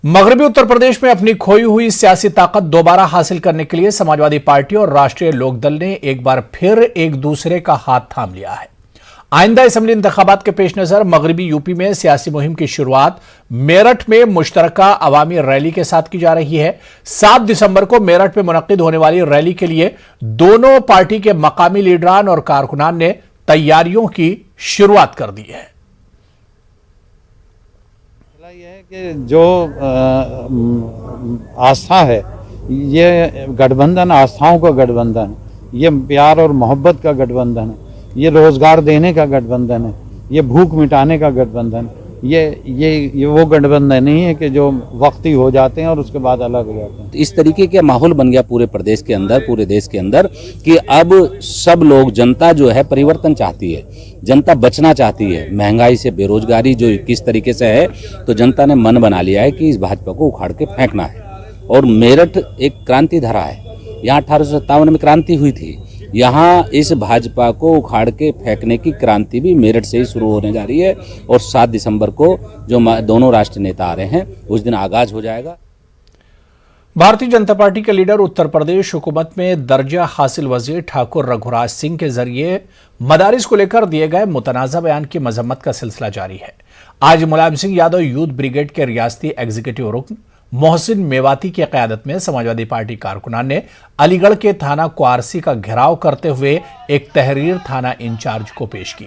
मगरबी उत्तर प्रदेश में अपनी खोई हुई सियासी ताकत दोबारा हासिल करने के लिए समाजवादी पार्टी और राष्ट्रीय लोकदल ने एक बार फिर एक दूसरे का हाथ थाम लिया है। आइंदा असेंबली इंतखाबात के पेश नजर मगरबी यूपी में सियासी मुहिम की शुरुआत मेरठ में मुश्तरका अवामी रैली के साथ की जा रही है। 7 दिसंबर को मेरठ में मुनक्किद होने वाली रैली के लिए दोनों पार्टी के मकामी लीडरान और कारकुनान ने तैयारियों की शुरुआत कर दी है। यह है कि जो आस्था है, ये गठबंधन आस्थाओं का गठबंधन है, ये प्यार और मोहब्बत का गठबंधन है, ये रोजगार देने का गठबंधन है, ये भूख मिटाने का गठबंधन। ये वो गठबंधन नहीं है कि जो वक्ती हो जाते हैं और उसके बाद अलग हो जाते हैं। इस तरीके का माहौल बन गया पूरे प्रदेश के अंदर, पूरे देश के अंदर, कि अब सब लोग, जनता जो है परिवर्तन चाहती है, जनता बचना चाहती है। महंगाई से, बेरोजगारी जो किस तरीके से है, तो जनता ने मन बना लिया है कि इस भाजपा को उखाड़ के फेंकना है। और मेरठ एक क्रांति धरा है, यहाँ 1857 में क्रांति हुई थी। यहाँ इस भाजपा को उखाड़ के फेंकने की क्रांति भी मेरठ से ही शुरू होने जा रही है और 7 दिसंबर को जो दोनों राष्ट्रीय नेता आ रहे हैं उस दिन आगाज हो जाएगा। भारतीय जनता पार्टी के लीडर उत्तर प्रदेश हुकूमत में दर्जा हासिल वजीर ठाकुर रघुराज सिंह के जरिए मदारिस को लेकर दिए गए मुतनाज़ा बयान की मजम्मत का सिलसिला जारी है। आज मुलायम सिंह यादव यूथ ब्रिगेड के रियासती एग्जीक्यूटिव रुकन मोहसिन मेवाती की क़यादत में समाजवादी पार्टी कारकुनान ने अलीगढ़ के थाना क्वारसी का घेराव करते हुए एक तहरीर थाना इंचार्ज को पेश की,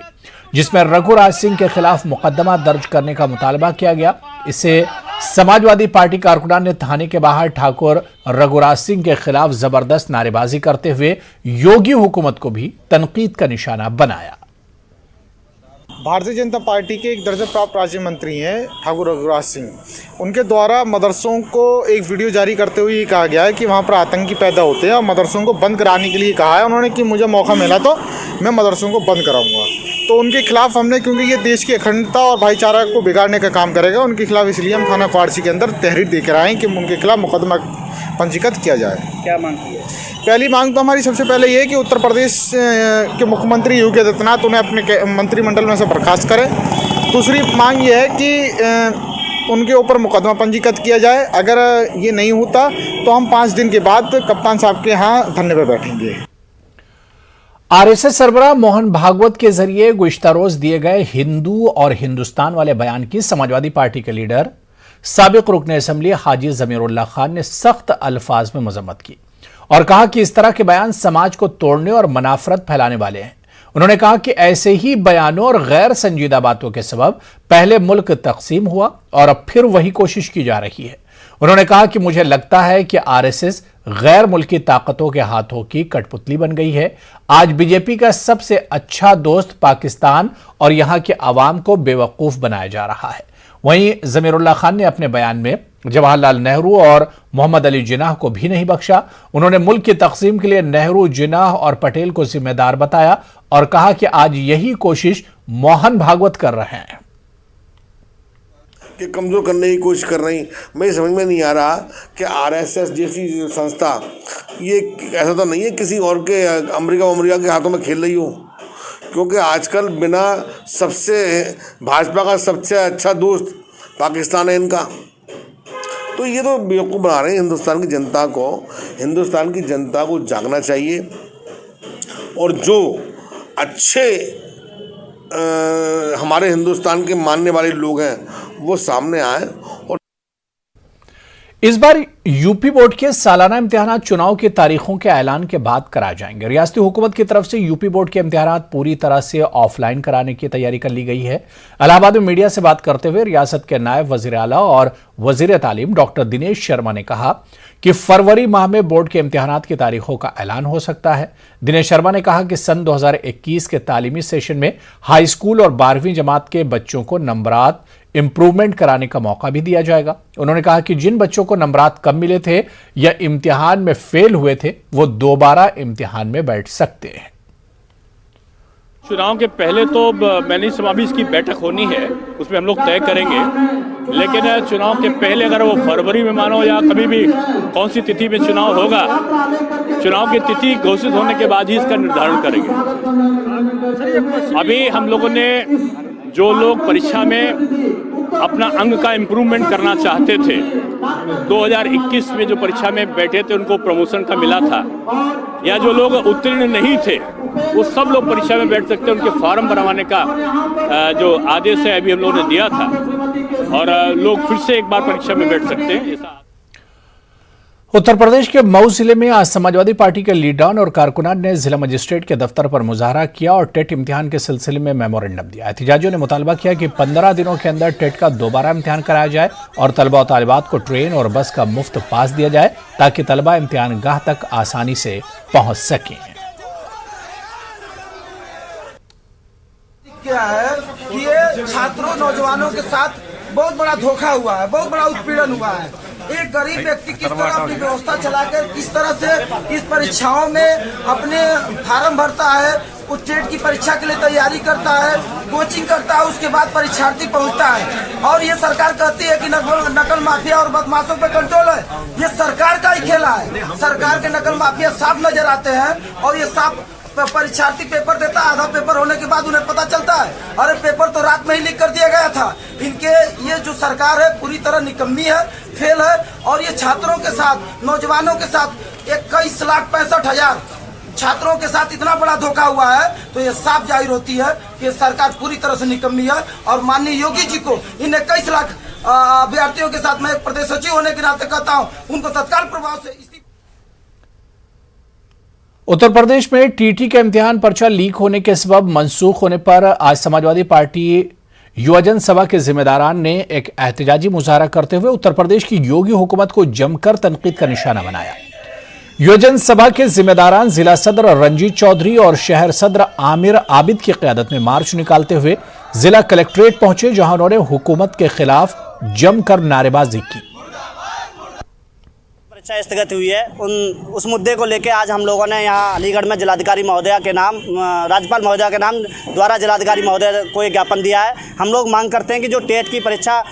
जिसमें रघुराज सिंह के खिलाफ मुकदमा दर्ज करने का मुतालबा किया गया। इससे समाजवादी पार्टी कारकुनान ने थाने के बाहर ठाकुर रघुराज सिंह के खिलाफ जबरदस्त नारेबाजी करते हुए योगी हुकूमत को भी तनकीद का निशाना बनाया। भारतीय जनता पार्टी के एक दर्जा प्राप्त राज्य मंत्री हैं ठाकुर रघुराज सिंह, उनके द्वारा मदरसों को एक वीडियो जारी करते हुए ये कहा गया है कि वहाँ पर आतंकी पैदा होते हैं और मदरसों को बंद कराने के लिए कहा है उन्होंने कि मुझे मौका मिला तो मैं मदरसों को बंद कराऊंगा। तो उनके खिलाफ हमने, क्योंकि ये देश की अखंडता और भाईचारा को बिगाड़ने का काम करेगा, उनके खिलाफ इसलिए हम थाना क्वारसी के अंदर तहरीर दे कर आए हैं कि उनके खिलाफ मुकदमा पंजीकृत किया जाए। क्या मांग की है? पहली मांग तो हमारी सबसे पहले ये है कि उत्तर प्रदेश के मुख्यमंत्री योगी आदित्यनाथ उन्हें अपने मंत्रिमंडल में से बर्खास्त करें। दूसरी मांग ये है कि उनके ऊपर मुकदमा पंजीकृत किया जाए। अगर ये नहीं होता तो हम 5 दिन के बाद कप्तान साहब के यहाँ धरने पर बैठेंगे। आरएसएस सरबराह मोहन भागवत के जरिए गुज़िश्ता रोज दिए गए हिंदू और हिंदुस्तान वाले बयान की समाजवादी पार्टी के लीडर साबिक रुकन असेंबली हाजी ज़मीरुल्लाह खान ने सख्त अल्फाज में मजम्मत की और कहा कि इस तरह के बयान समाज को तोड़ने और मनाफरत फैलाने वाले हैं। उन्होंने कहा कि ऐसे ही बयानों और गैर संजीदा बातों के सबब पहले मुल्क तकसीम हुआ और अब फिर वही कोशिश की जा रही है। उन्होंने कहा कि मुझे लगता है कि आरएसएस गैर मुल्की ताकतों के हाथों की कठपुतली बन गई है। आज बीजेपी का सबसे अच्छा दोस्त पाकिस्तान और यहां के अवाम को बेवकूफ बनाया जा रहा है। वहीं ज़मीरुल्लाह खान ने अपने बयान में जवाहरलाल नेहरू और मोहम्मद अली जिन्नाह को भी नहीं बख्शा। उन्होंने मुल्क की तकसीम के लिए नेहरू, जिन्नाह और पटेल को जिम्मेदार बताया और कहा कि आज यही कोशिश मोहन भागवत कर रहे हैं कि कमज़ोर करने की कोशिश कर रही। मुझे समझ में नहीं आ रहा कि आरएसएस जैसी संस्था ये ऐसा तो नहीं है किसी और के अमेरिका के हाथों में खेल रही हो, क्योंकि आजकल बिना सबसे भाजपा का सबसे अच्छा दोस्त पाकिस्तान है इनका। तो ये तो बेवकूफ़ बना रहे हैं हिंदुस्तान की जनता को। हिंदुस्तान की जनता को जागना चाहिए और जो अच्छे हमारे हिंदुस्तान के मानने वाले लोग हैं वो सामने आए। और इस बार यूपी बोर्ड के सालाना इम्तिहानात चुनाव की तारीखों के ऐलान के बाद कराए जाएंगे। रियासती हुकूमत की तरफ से यूपी बोर्ड के इम्तिहानात पूरी तरह से ऑफलाइन कराने की तैयारी कर ली गई है। इलाहाबाद में मीडिया से बात करते हुए रियासत के नायब वजीर आला और वजीर तालीम डॉक्टर दिनेश शर्मा ने कहा कि फरवरी माह में बोर्ड के इम्तिहानात की तारीखों का ऐलान हो सकता है। दिनेश शर्मा ने कहा कि सन 2021 के तालीमी सेशन में हाई स्कूल और 12वीं जमात के बच्चों को नंबरात इंप्रूवमेंट कराने का मौका भी दिया जाएगा। उन्होंने कहा कि जिन बच्चों को नंबरात कम मिले थे या इम्तिहान में फेल हुए थे वो दोबारा इम्तिहान में बैठ सकते हैं। चुनाव के पहले तो मैंने समावेश की बैठक होनी है, उसमें हम लोग तय करेंगे, लेकिन चुनाव के पहले अगर वो फरवरी में मानो या कभी भी कौन सी तिथि में चुनाव होगा, चुनाव की तिथि घोषित होने के बाद ही इसका निर्धारण करेंगे। अभी हम लोगों ने जो लोग परीक्षा में अपना अंग का इम्प्रूवमेंट करना चाहते थे, 2021 में जो परीक्षा में बैठे थे उनको प्रमोशन का मिला था, या जो लोग उत्तीर्ण नहीं थे वो सब लोग परीक्षा में बैठ सकते हैं। उनके फॉर्म बनवाने का जो आदेश है अभी हम लोगों ने दिया था, और लोग फिर से एक बार परीक्षा में बैठ सकते हैं। ऐसा उत्तर प्रदेश के मऊ जिले में आज समाजवादी पार्टी के लीडर और कारकुनान ने जिला मजिस्ट्रेट के दफ्तर पर मुजाहरा किया और टेट इम्तिहान के सिलसिले में मेमोरेंडम दिया। एहतजाजियों ने मुतालबा किया कि 15 दिनों के अंदर टेट का दोबारा इम्तिहान कराया जाए और तलबा और तालिबात को ट्रेन और बस का मुफ्त पास दिया जाए ताकि तलबा इम्तिहान गाह तक आसानी से पहुंच सकें। क्या है कि ये छात्रों नौजवानों के साथ बहुत बड़ा धोखा हुआ है, बहुत बड़ा उत्पीड़न हुआ है। एक गरीब व्यक्ति किस तरह अपनी व्यवस्था चलाकर किस तरह से इस परीक्षाओं में अपने फार्म भरता है, उस टेट की परीक्षा के लिए तैयारी करता है, कोचिंग करता है, उसके बाद परीक्षार्थी पहुंचता है और ये सरकार कहती है कि नकल माफिया और बदमाशों पे कंट्रोल है। ये सरकार का ही खेला है। सरकार के नकल माफिया साफ नजर आते हैं और ये साफ परीक्षार्थी पेपर देता है, आधा पेपर होने के बाद उन्हें पता चलता है अरे पेपर तो रात में ही लीक कर दिया गया था। इनके ये जो सरकार है पूरी तरह निकम्मी है, फेल है और ये छात्रों के साथ, नौजवानों के साथ 21,65,000 छात्रों के साथ इतना बड़ा धोखा हुआ है, तो ये साफ जाहिर होती है कि सरकार पूरी तरह से निकम्मी है। और माननीय योगी जी को इन 21 लाख अभ्यर्थियों के साथ मैं एक प्रदेश सचिव होने के नाते कहता हूँ, उनको तत्काल प्रभाव से उत्तर प्रदेश में टीटी का इम्तिहान पर्चा लीक होने के सबब मंसूख होने पर आज समाजवादी पार्टी युवजन सभा के जिम्मेदारान ने एक एहतजाजी मुजाहरा करते हुए उत्तर प्रदेश की योगी हुकूमत को जमकर तनकीद का निशाना बनाया। युवजन सभा के जिम्मेदारान जिला सदर रंजीत चौधरी और शहर सदर आमिर आबिद की क़यादत में मार्च निकालते हुए जिला कलेक्ट्रेट पहुंचे, जहां उन्होंने हुकूमत के खिलाफ जमकर नारेबाजी की। परीक्षा स्थगित हुई है, उस मुद्दे को लेकर आज हम लोगों ने यहाँ अलीगढ़ में जिलाधिकारी महोदया के नाम, राज्यपाल महोदया के नाम द्वारा जिलाधिकारी महोदय को एक ज्ञापन दिया है। हम लोग मांग करते हैं कि जो टेट की परीक्षा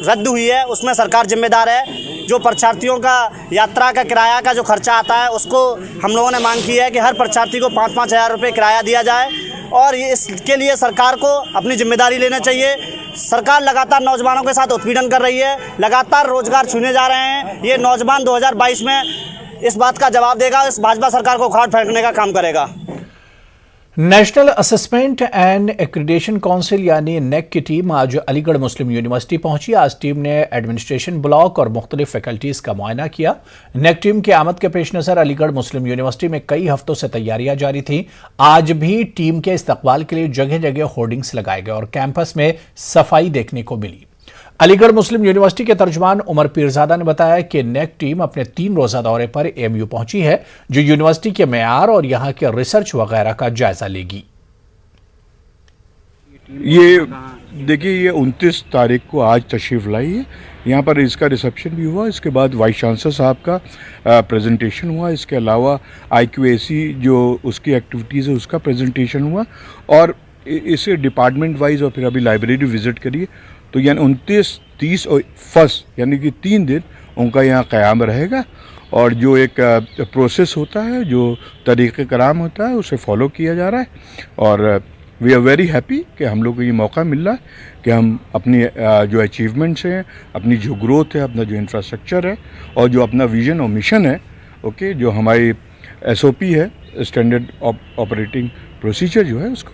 रद्द हुई है उसमें सरकार जिम्मेदार है। जो परीक्षार्थियों का यात्रा का किराया का जो खर्चा आता है उसको हम लोगों ने मांग की है कि हर परीक्षार्थी को 5-5 हज़ार रुपये किराया दिया जाए और इसके लिए सरकार को अपनी जिम्मेदारी लेना चाहिए। सरकार लगातार नौजवानों के साथ उत्पीड़न कर रही है, लगातार रोजगार छीने जा रहे हैं। ये नौजवान 2022 में इस बात का जवाब देगा, इस भाजपा सरकार को उखाड़ फेंकने का काम करेगा। National assessment and accreditation council यानी नेक की टीम आज अलीगढ़ मुस्लिम यूनिवर्सिटी पहुंची। आज टीम ने एडमिनिस्ट्रेशन ब्लॉक और मुख्तलिफ फैकल्टीज का मुआयना किया। नेक टीम की आमद के पेश नजर अलीगढ़ मुस्लिम यूनिवर्सिटी में कई हफ्तों से तैयारियां जारी थी। आज भी टीम के इस्तकबाल के लिए जगह जगह होर्डिंग्स लगाए गए और कैंपस में सफाई देखने को मिली। अलीगढ़ मुस्लिम यूनिवर्सिटी के तर्जुमान उमर पीरजादा ने बताया कि नेक टीम अपने 3 रोजा दौरे पर एएमयू पहुंची है, जो यूनिवर्सिटी के मेयार और यहां के रिसर्च वगैरह का जायजा लेगी। ये देखिए, ये 29 तारीख को आज तशरीफ़ लाई है। यहाँ पर इसका रिसेप्शन भी हुआ, इसके बाद वाइस चांसलर साहब का प्रेजेंटेशन हुआ, इसके अलावा IQAC जो उसकी एक्टिविटीज़ है उसका प्रेजेंटेशन हुआ और इसे डिपार्टमेंट वाइज और फिर अभी लाइब्रेरी विज़िट करिए। तो यानी 29, 30 और 1 यानी कि 3 दिन उनका यहाँ क़याम रहेगा और जो एक प्रोसेस होता है, जो तरीक़े कराम होता है, उसे फॉलो किया जा रहा है और वी आर वेरी हैप्पी कि हम लोग को ये मौका मिल रहा है कि हम अपनी जो अचीवमेंट्स हैं, अपनी जो ग्रोथ है, अपना जो इंफ्रास्ट्रक्चर है और जो अपना विज़न और मिशन है, ओके, जो हमारी SOP है, स्टैंडर्ड ऑपरेटिंग प्रोसीजर जो है, उसको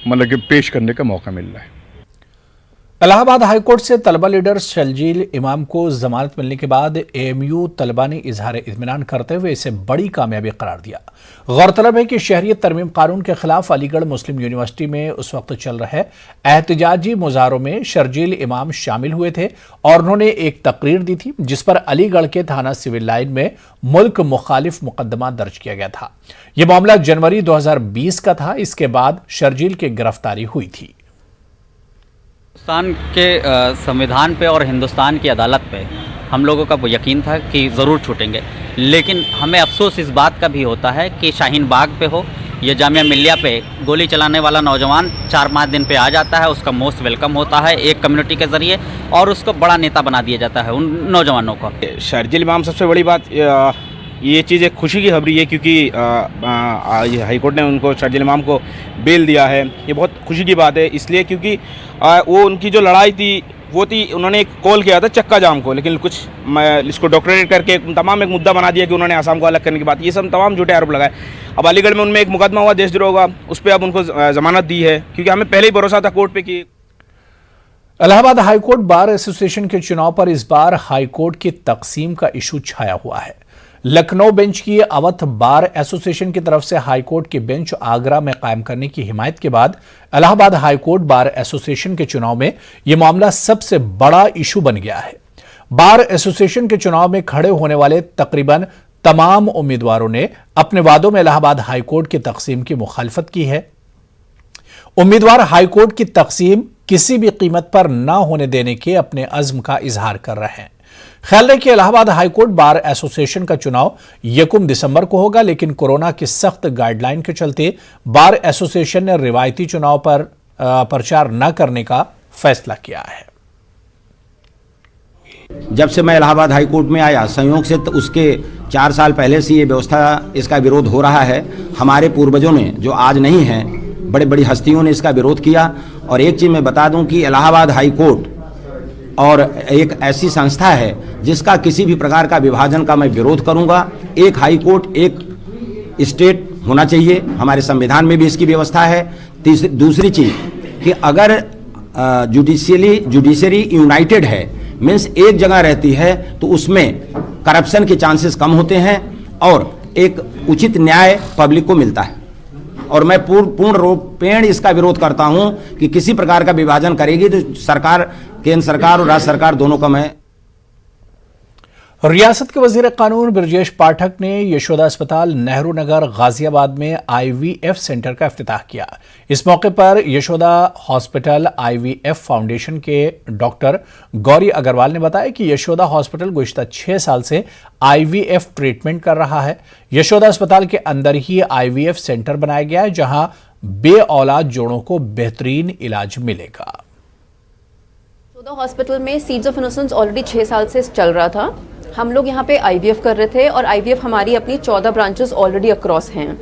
मतलब कि पेश करने का मौका मिल रहा है। इलाहाबाद हाईकोर्ट से तलबा लीडर शर्जील इमाम को जमानत मिलने के बाद एएमयू तलबा ने इजहार इत्मीनान करते हुए इसे बड़ी कामयाबी करार दिया। गौरतलब है कि शहरियत तरमीम कानून के खिलाफ अलीगढ़ मुस्लिम यूनिवर्सिटी में उस वक्त चल रहे एहतजाजी मुजाहरों में शर्जील इमाम शामिल हुए थे और उन्होंने एक तकरीर दी थी जिस पर अलीगढ़ के थाना सिविल लाइन में मुल्क मुखालिफ मुकदमा दर्ज किया गया था। यह मामला जनवरी 2020 का था। इसके बाद शर्जील की गिरफ्तारी हुई थी। हिंदुस्तान के संविधान पे और हिंदुस्तान की अदालत पे हम लोगों का यकीन था कि ज़रूर छूटेंगे, लेकिन हमें अफसोस इस बात का भी होता है कि शाहीन बाग पे हो या जामिया मिल्लिया पे गोली चलाने वाला नौजवान 4-5 दिन पे आ जाता है, उसका मोस्ट वेलकम होता है एक कम्युनिटी के ज़रिए और उसको बड़ा नेता बना दिया जाता है उन नौजवानों को। शर्जील इमाम सबसे बड़ी बात ये चीज़ एक खुशी की खबरी है, क्योंकि हाईकोर्ट ने उनको शर्जील इमाम को बेल दिया है। ये बहुत खुशी की बात है, इसलिए क्योंकि वो उनकी जो लड़ाई थी वो थी, उन्होंने एक कॉल किया था चक्का जाम को, लेकिन कुछ इसको डॉक्टरेट करके तमाम एक मुद्दा बना दिया कि उन्होंने आसाम को अलग करने की बात, ये सब तमाम झूठे आरोप लगाए। अब अलीगढ़ में उनमें एक मुकदमा हुआ देशद्रोह का, उस पर अब उनको जमानत दी है, क्योंकि हमें पहले ही भरोसा था कोर्ट पे कि इलाहाबाद हाईकोर्ट बार एसोसिएशन के चुनाव पर इस बार हाईकोर्ट की तकसीम का इशू छाया हुआ है। लखनऊ बेंच की अवध बार एसोसिएशन की तरफ से हाईकोर्ट की बेंच आगरा में कायम करने की हिमायत के बाद इलाहाबाद हाईकोर्ट बार एसोसिएशन के चुनाव में यह मामला सबसे बड़ा इशू बन गया है। बार एसोसिएशन के चुनाव में खड़े होने वाले तकरीबन तमाम उम्मीदवारों ने अपने वादों में इलाहाबाद हाईकोर्ट की तकसीम की मुखालफत की है। उम्मीदवार हाईकोर्ट की तकसीम किसी भी कीमत पर न होने देने के अपने अज़्म का इजहार कर रहे हैं। ख्याल है कि इलाहाबाद हाईकोर्ट बार एसोसिएशन का चुनाव 1 दिसंबर को होगा, लेकिन कोरोना की सख्त गाइडलाइन के चलते बार एसोसिएशन ने रिवायती चुनाव पर प्रचार न करने का फैसला किया है। जब से मैं इलाहाबाद हाईकोर्ट में आया संयोग से, तो उसके 4 साल पहले से ये व्यवस्था, इसका विरोध हो रहा है। हमारे पूर्वजों ने, जो आज नहीं हैं, बड़े बड़ी हस्तियों ने इसका विरोध किया। और एक चीज़ मैं बता दूं कि इलाहाबाद हाईकोर्ट और एक ऐसी संस्था है जिसका किसी भी प्रकार का विभाजन का मैं विरोध करूंगा। एक हाईकोर्ट, एक स्टेट होना चाहिए, हमारे संविधान में भी इसकी व्यवस्था है। दूसरी चीज़ कि अगर जुडिशरी यूनाइटेड है, मीन्स एक जगह रहती है, तो उसमें करप्शन के चांसेस कम होते हैं और एक उचित न्याय पब्लिक को मिलता है। और मैं पूर्ण रूपेण इसका विरोध करता हूं कि किसी प्रकार का विभाजन करेगी तो सरकार, केंद्र सरकार और राज्य सरकार दोनों का मैं। रियासत के वजीर कानून ब्रजेश पाठक ने यशोदा अस्पताल नेहरू नगर गाजियाबाद में IVF सेंटर का इफ्तिताह किया। इस मौके पर यशोदा हॉस्पिटल IVF फाउंडेशन के डॉक्टर गौरी अग्रवाल ने बताया कि यशोदा हॉस्पिटल गुज़िश्ता 6 साल से IVF ट्रीटमेंट कर रहा है। यशोदा अस्पताल के अंदर ही IVF सेंटर बनाया गया है, जहां बे औलाद जोड़ों को बेहतरीन इलाज मिलेगा। यशोदा हॉस्पिटल में सीड्स ऑफ इनोसेंस ऑलरेडी 6 साल से चल रहा था। हम लोग यहाँ पे IVF कर रहे थे और IVF हमारी अपनी 14 ब्रांचेस ऑलरेडी अक्रॉस हैं।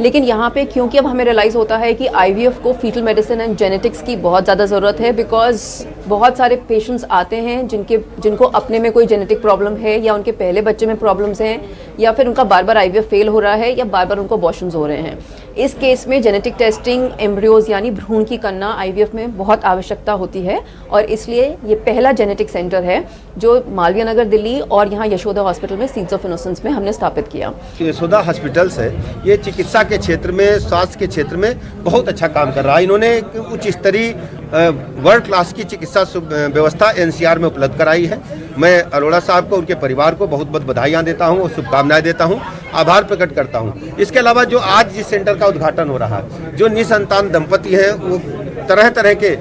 लेकिन यहाँ पे क्योंकि अब हमें रियलाइज़ होता है कि IVF को फीटल मेडिसिन एंड जेनेटिक्स की बहुत ज़्यादा ज़रूरत है, बिकॉज बहुत सारे पेशेंट्स आते हैं जिनको अपने में कोई जेनेटिक प्रॉब्लम है, या उनके पहले बच्चे में प्रॉब्लम्स हैं, या फिर उनका बार बार IVF फेल हो रहा है, या बार बार उनको अबॉर्शंस हो रहे हैं। इस केस में जेनेटिक टेस्टिंग, एम्ब्रियोज यानी भ्रूण की करना IVF में बहुत आवश्यकता होती है, और इसलिए ये पहला जेनेटिक सेंटर है जो मालवीय नगर दिल्ली और यहाँ यशोदा हॉस्पिटल में सीड्स ऑफ इनोसेंस में हमने स्थापित किया। यशोदा हॉस्पिटल से ये चिकित्सा के क्षेत्र में, स्वास्थ्य के क्षेत्र में बहुत अच्छा काम कर रहा है। इन्होंने उच्च स्तरीय वर्ल्ड क्लास की चिकित्सा व्यवस्था NCR में उपलब्ध कराई है। मैं अरोड़ा साहब को, उनके परिवार को बहुत बहुत बधाइयाँ देता हूँ और शुभकामनाएं देता हूँ, आभार प्रकट करता हूँ। इसके अलावा जो आज जिस सेंटर का उद्घाटन हो रहा है, जो निसंतान दंपति हैं वो तरह तरह के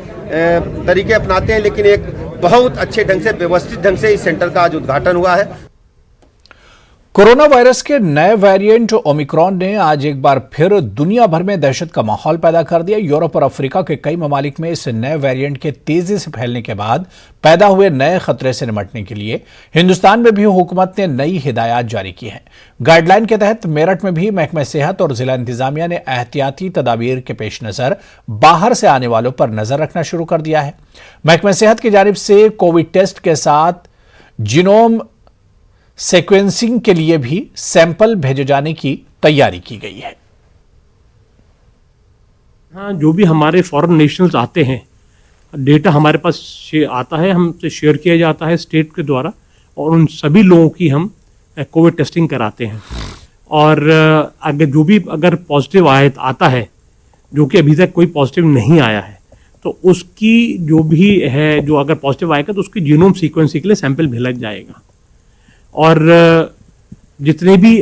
तरीके अपनाते हैं, लेकिन एक बहुत अच्छे ढंग से, व्यवस्थित ढंग से इस सेंटर का आज उद्घाटन हुआ है। कोरोना वायरस के नए वेरिएंट ओमिक्रॉन ने आज एक बार फिर दुनिया भर में दहशत का माहौल पैदा कर दिया। यूरोप और अफ्रीका के कई ममालिक में इस नए वेरिएंट के तेजी से फैलने के बाद पैदा हुए नए खतरे से निपटने के लिए हिंदुस्तान में भी हुकूमत ने नई हिदायत जारी की हैं। गाइडलाइन के तहत मेरठ में भी महकमा सेहत और जिला इंतजामिया ने एहतियाती तदाबीर के पेश नजर बाहर से आने वालों पर नजर रखना शुरू कर दिया है। महकमा सेहत की जानिब से कोविड टेस्ट के साथ जीनोम सीक्वेंसिंग के लिए भी सैंपल भेजे जाने की तैयारी की गई है। हाँ, जो भी हमारे फॉरेन नेशनल्स आते हैं, डेटा हमारे पास आता है, हमसे शेयर किया जाता है स्टेट के द्वारा, और उन सभी लोगों की हम कोविड टेस्टिंग कराते हैं। और अगर पॉजिटिव आता है, जो कि अभी तक कोई पॉजिटिव नहीं आया है, तो उसकी जो भी है, जो अगर पॉजिटिव आएगा तो उसकी जीनोम सीक्वेंसिंग के लिए सैंपल भेजा जाएगा। और जितने भी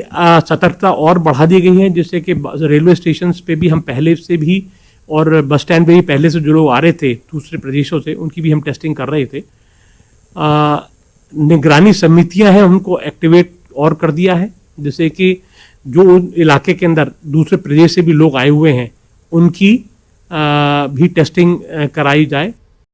सतर्कता और बढ़ा दी गई है, जैसे कि रेलवे स्टेशन पे भी हम पहले से भी, और बस स्टैंड पे भी पहले से जो लोग आ रहे थे दूसरे प्रदेशों से, उनकी भी हम टेस्टिंग कर रहे थे। निगरानी समितियां हैं, उनको एक्टिवेट और कर दिया है, जैसे कि जो इलाके के अंदर दूसरे प्रदेश से भी लोग आए हुए हैं उनकी भी टेस्टिंग कराई जाए।